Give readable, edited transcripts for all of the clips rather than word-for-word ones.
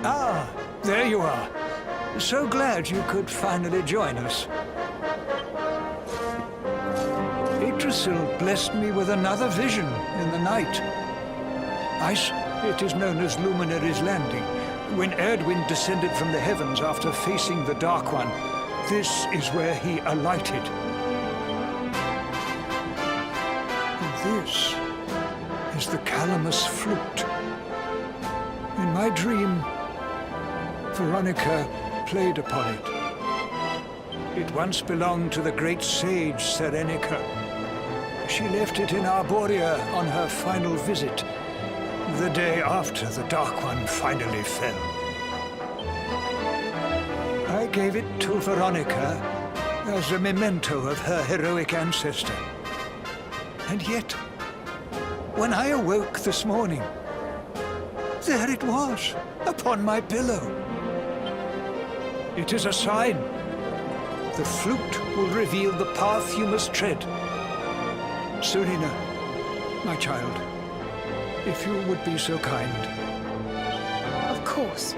Ah, there you are. So glad you could finally join us. Yggdrasil blessed me with another vision in the night. It is known as Luminary's Landing. When Erdwin descended from the heavens after facing the Dark One, this is where he alighted. And this is the Calamus flute. In my dream, Veronica played upon it. It once belonged to the great sage Serenica. She left it in Arborea on her final visit, the day after the Dark One finally fell. I gave it to Veronica as a memento of her heroic ancestor. And yet, when I awoke this morning, there it was, upon my pillow. It is a sign. The flute will reveal the path you must tread. Serena, my child, if you would be so kind. Of course.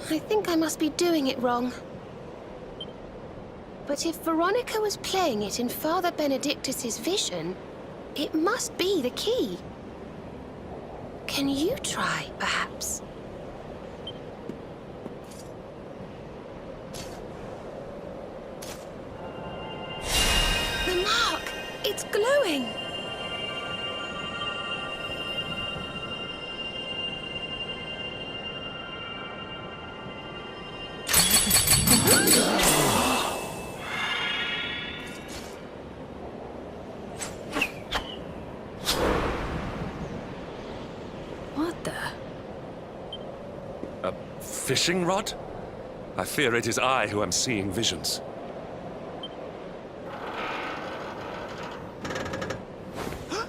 I think I must be doing it wrong. But if Veronica was playing it in Father Benedictus's vision, it must be the key. Can you try, perhaps? The mark! It's glowing! Fishing rod? I fear it is I who am seeing visions.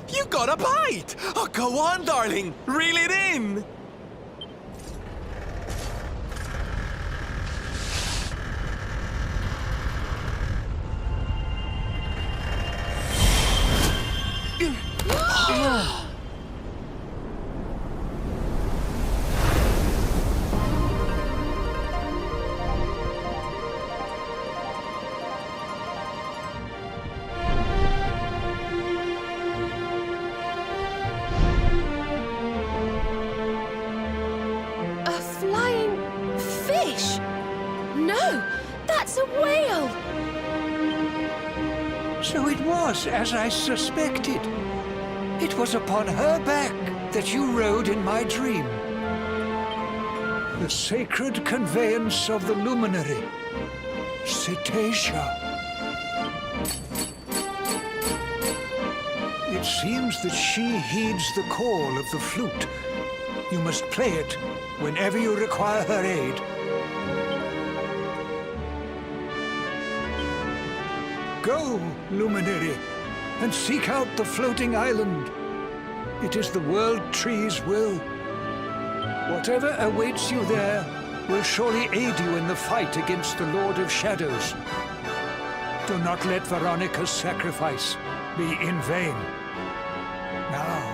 You got a bite! Oh, go on, darling! Reel it in! So it was as I suspected. It was upon her back that you rode in my dream. The sacred conveyance of the luminary, Cetacea. It seems that she heeds the call of the flute. You must play it whenever you require her aid. Go, luminary, and seek out the floating island. It is the World Tree's will. Whatever awaits you there will surely aid you in the fight against the Lord of Shadows. Do not let Veronica's sacrifice be in vain. Now.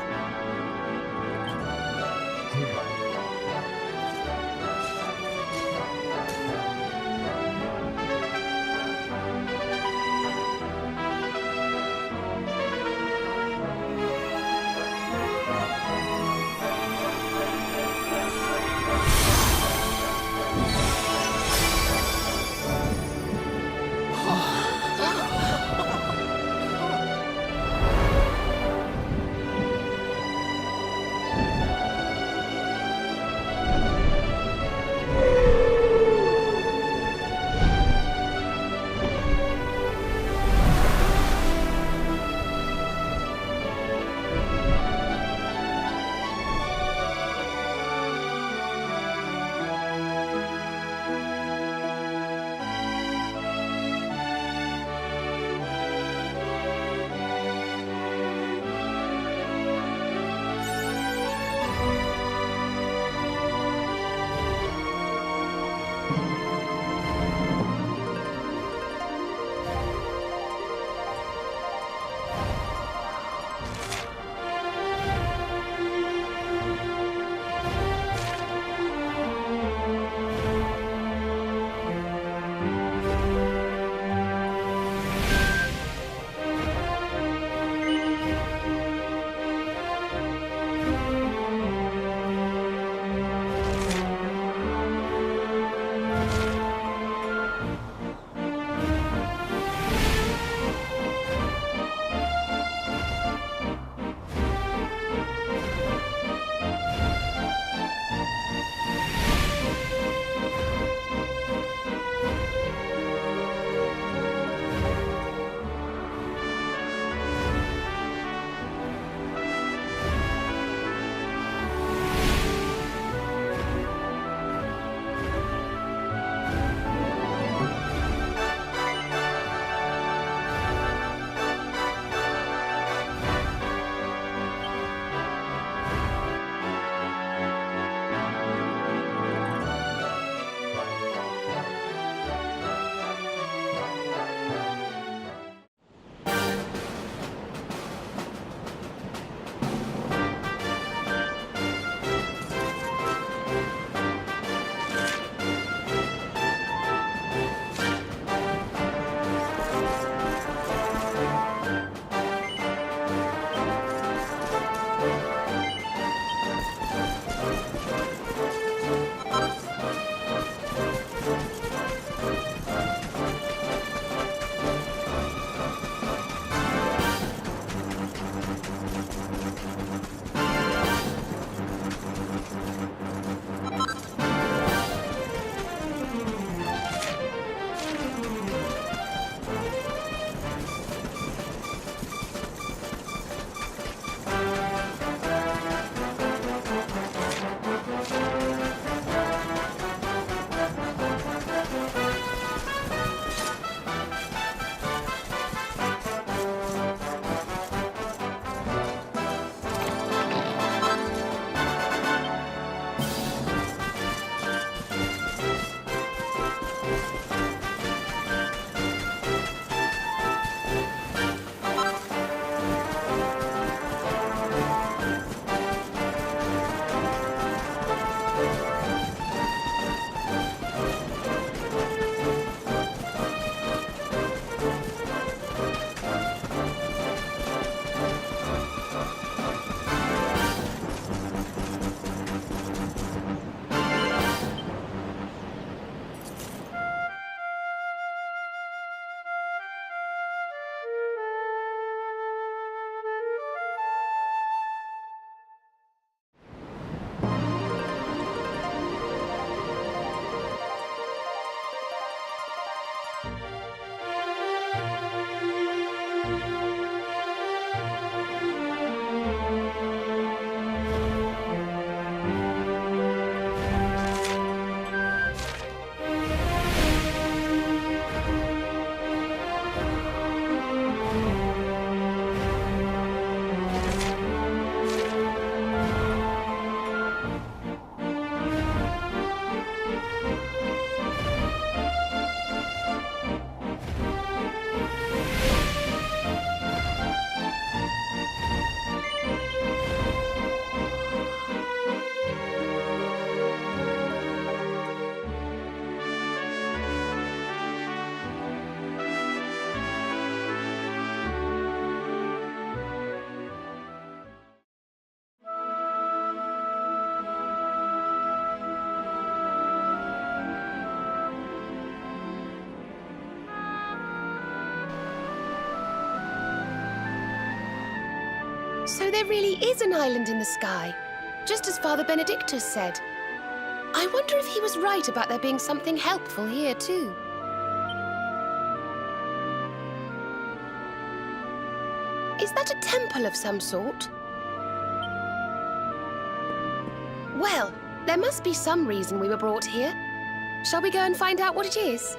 So there really is an island in the sky, just as Father Benedictus said. I wonder if he was right about there being something helpful here, too. Is that a temple of some sort? Well, there must be some reason we were brought here. Shall we go and find out what it is?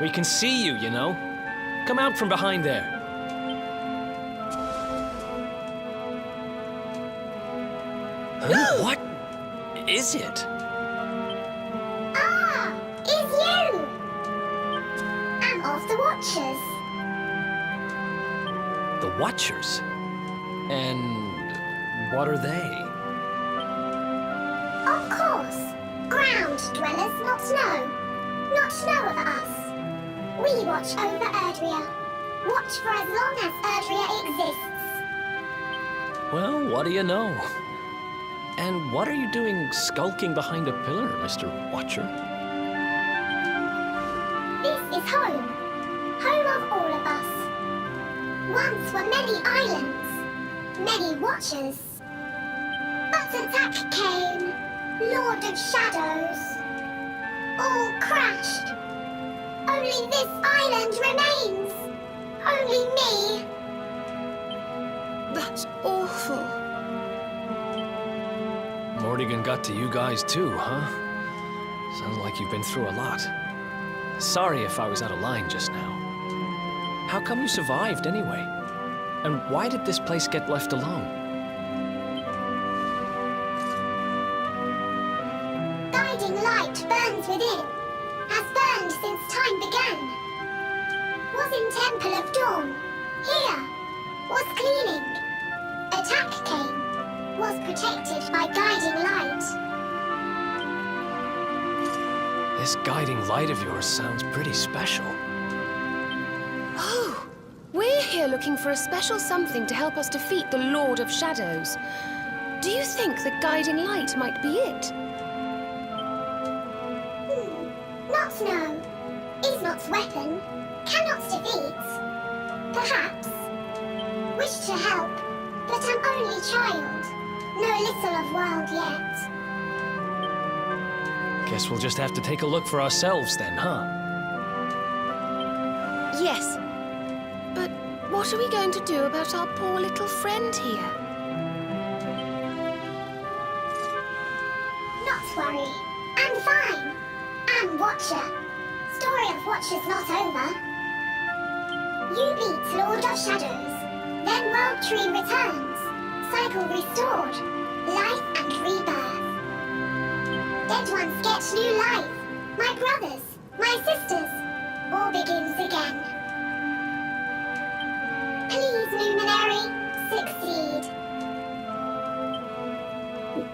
We can see you, you know. Come out from behind there. Huh? What is it? Ah, it's you! I'm of the Watchers. The Watchers? And what are they? Of course. Ground dwellers, not snow. Not snow of us. We watch over Erdrea. Watch for as long as Erdrea exists. Well, what do you know? And what are you doing skulking behind a pillar, Mr. Watcher? This is home. Home of all of us. Once were many islands, many Watchers. But attack came, Lord of Shadows. All crashed. Only this island remains. Only me. That's awful. Morrigan got to you guys too, huh? Sounds like you've been through a lot. Sorry if I was out of line just now. How come you survived anyway? And why did this place get left alone? Guiding light burns within. Has burned since time began. Was in Temple of Dawn. Here. Was cleaning. Attack came. Was protected by guiding light. This guiding light of yours sounds pretty special. Oh, we're here looking for a special something to help us defeat the Lord of Shadows. Do you think the guiding light might be it? Not know. Is not weapon. Cannot defeat. Perhaps. Wish to help. But am only child. Know little of world yet. Guess we'll just have to take a look for ourselves then, huh? Yes. But what are we going to do about our poor little friend here? Not worry. I'm fine. I'm Watcher. Story of Watchers not over. You beat Lord of Shadows. Then World Tree returns. Cycle restored. Life and rebirth. Dead ones get new life. My brothers, my sisters. All begins again. Please, Luminary, succeed.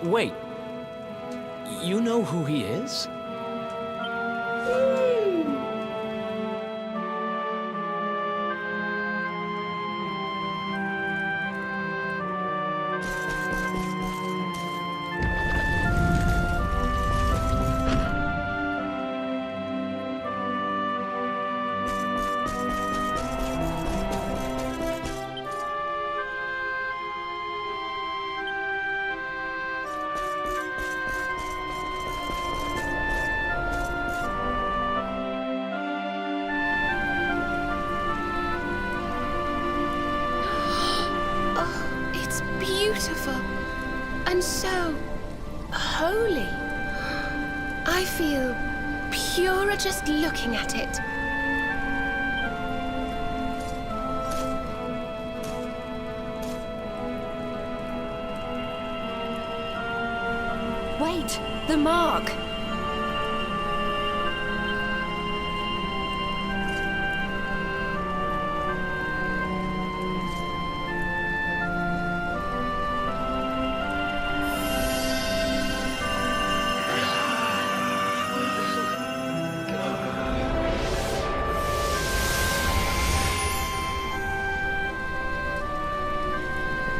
Wait. You know who he is? beautiful and so holy. I feel purer just looking at it. Wait, the mark!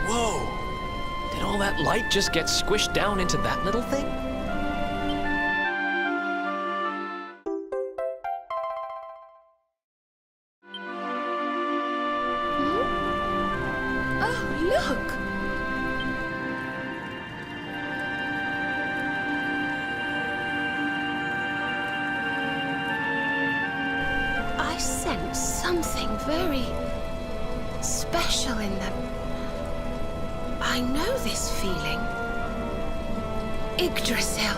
Whoa! Did all that light just get squished down into that little thing? Oh, look! I sense something very special in them. I know this feeling. Yggdrasil.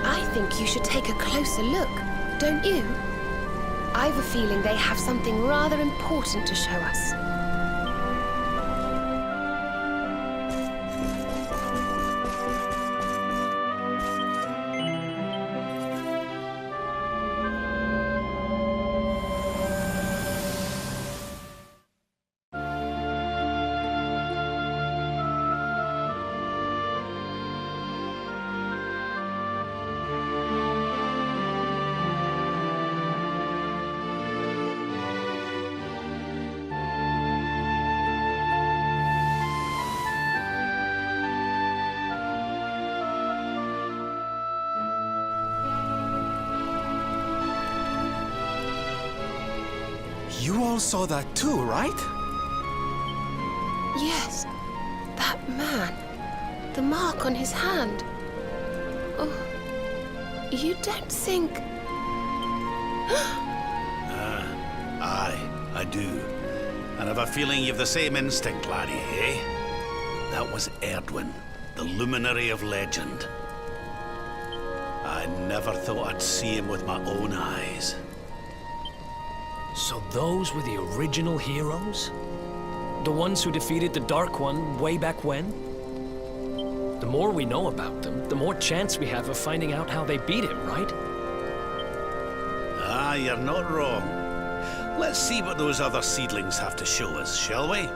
I think you should take a closer look, don't you? I've a feeling they have something rather important to show us. You all saw that too, right? Yes, that man. The mark on his hand. Oh, you don't think... Aye, I do. And I've a feeling you've the same instinct, laddie, eh? That was Erdwin, the luminary of legend. I never thought I'd see him with my own eyes. So those were the original heroes? The ones who defeated the Dark One way back when? The more we know about them, the more chance we have of finding out how they beat him, right? Ah, you're not wrong. Let's see what those other seedlings have to show us, shall we?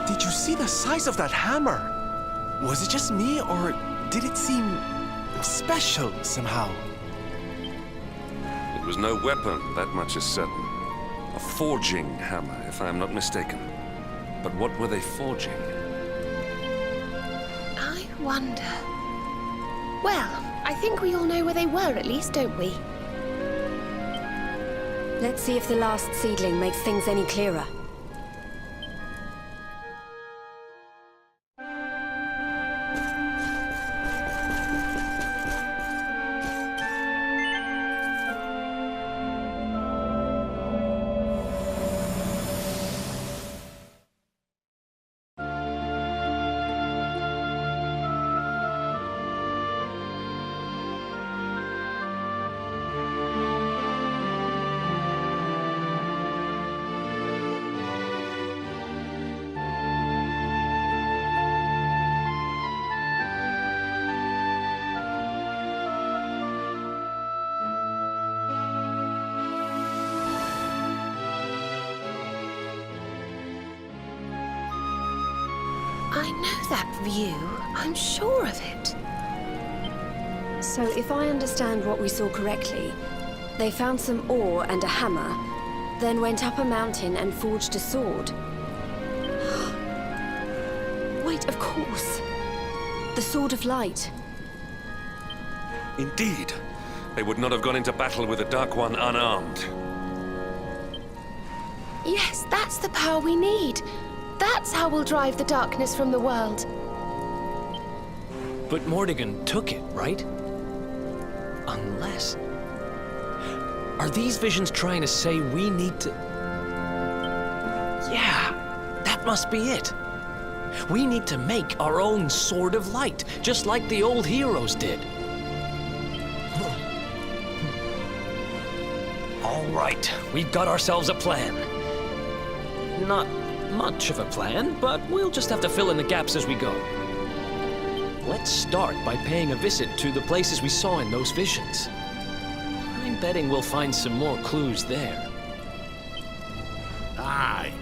Did you see the size of that hammer? Was it just me, or did it seem special somehow? It was no weapon, that much is certain. A forging hammer, if I am not mistaken. But what were they forging? I wonder... Well, I think we all know where they were at least, don't we? Let's see if the last seedling makes things any clearer. I know that view. I'm sure of it. So if I understand what we saw correctly, They found some ore and a hammer, then went up a mountain and forged a sword. Wait, of course. The Sword of Light. Indeed. They would not have gone into battle with the Dark One unarmed. Yes, that's the power we need. That's how we'll drive the darkness from the world. But Mordegon took it, right? Unless... Are these visions trying to say we need to... Yeah, that must be it. We need to make our own Sword of Light, just like the old heroes did. All right, we've got ourselves a plan. Not much of a plan, but we'll just have to fill in the gaps as we go. Let's start by paying a visit to the places we saw in those visions. I'm betting we'll find some more clues there. Aye.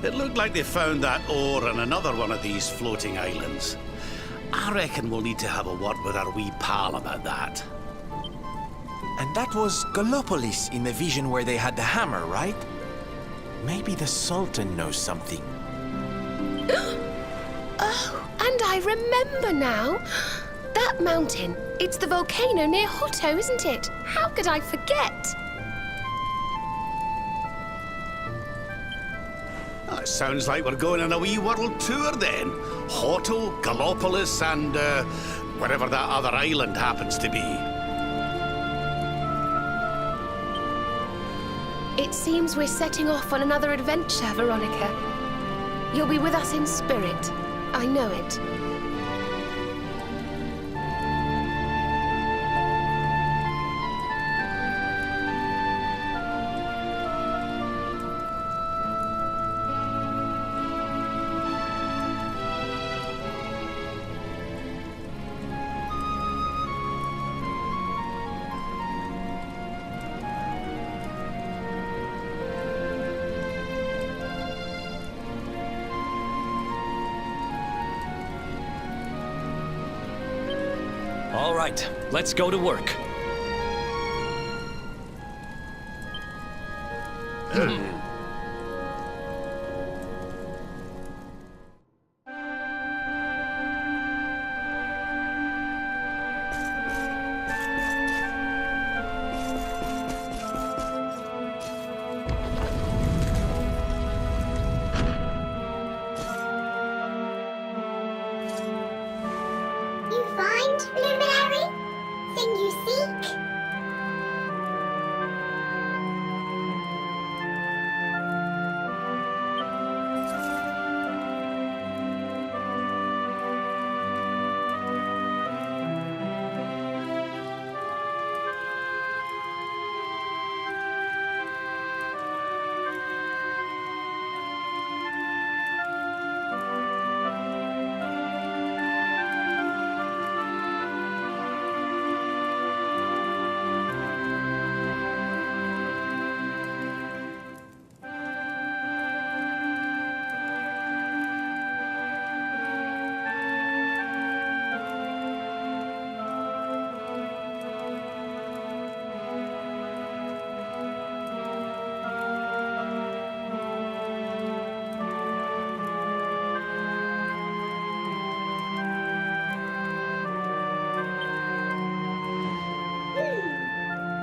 It looked like they found that ore on another one of these floating islands. I reckon we'll need to have a word with our wee pal about that. And that was Gallopolis in the vision where they had the hammer, right? Maybe the Sultan knows something. Oh, and I remember now. That mountain, it's the volcano near Hutto, isn't it? How could I forget? It sounds like we're going on a wee world tour then. Hotto, Gallopolis, and wherever that other island happens to be. It seems we're setting off on another adventure, Veronica. You'll be with us in spirit. I know it. All right, let's go to work. You find, Luminary? Thing you seek?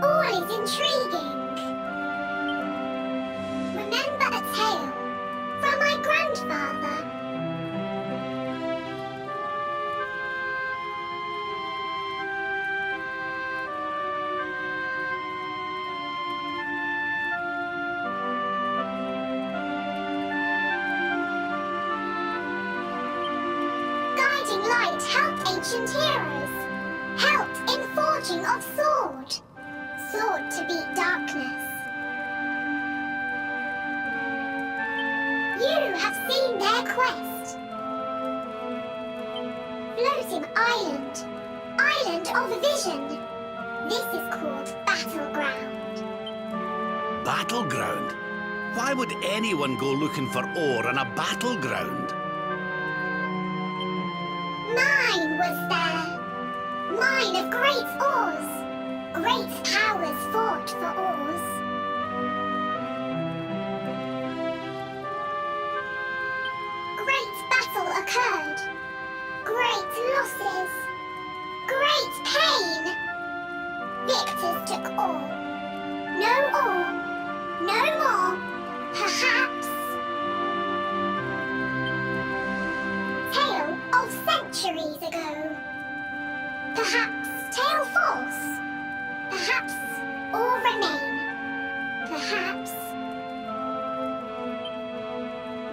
All is intriguing. Remember a tale from my grandfather. Guiding light helped ancient heroes. Helped in forging of sword. Sword to beat darkness. You have seen their quest. Floating island. Island of vision. This is called Battleground. Battleground? Why would anyone go looking for ore on a battleground? Mine was there. Mine of great ores. Great powers fought for Oz. Great battle occurred. Great losses. Great pain. Victors took all. No all. No more. Perhaps. Tale of centuries ago. Perhaps tale false. Perhaps all remain. Perhaps.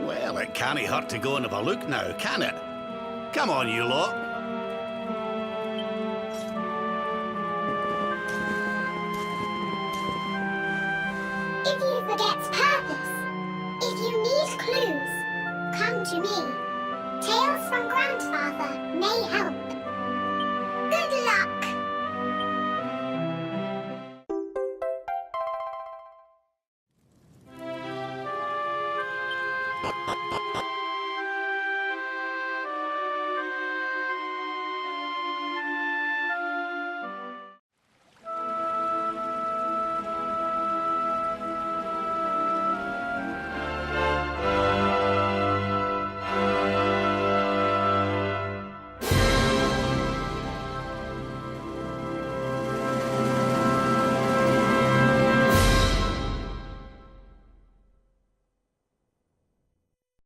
Well, it can't hurt to go and have a look now, can it? Come on, you lot.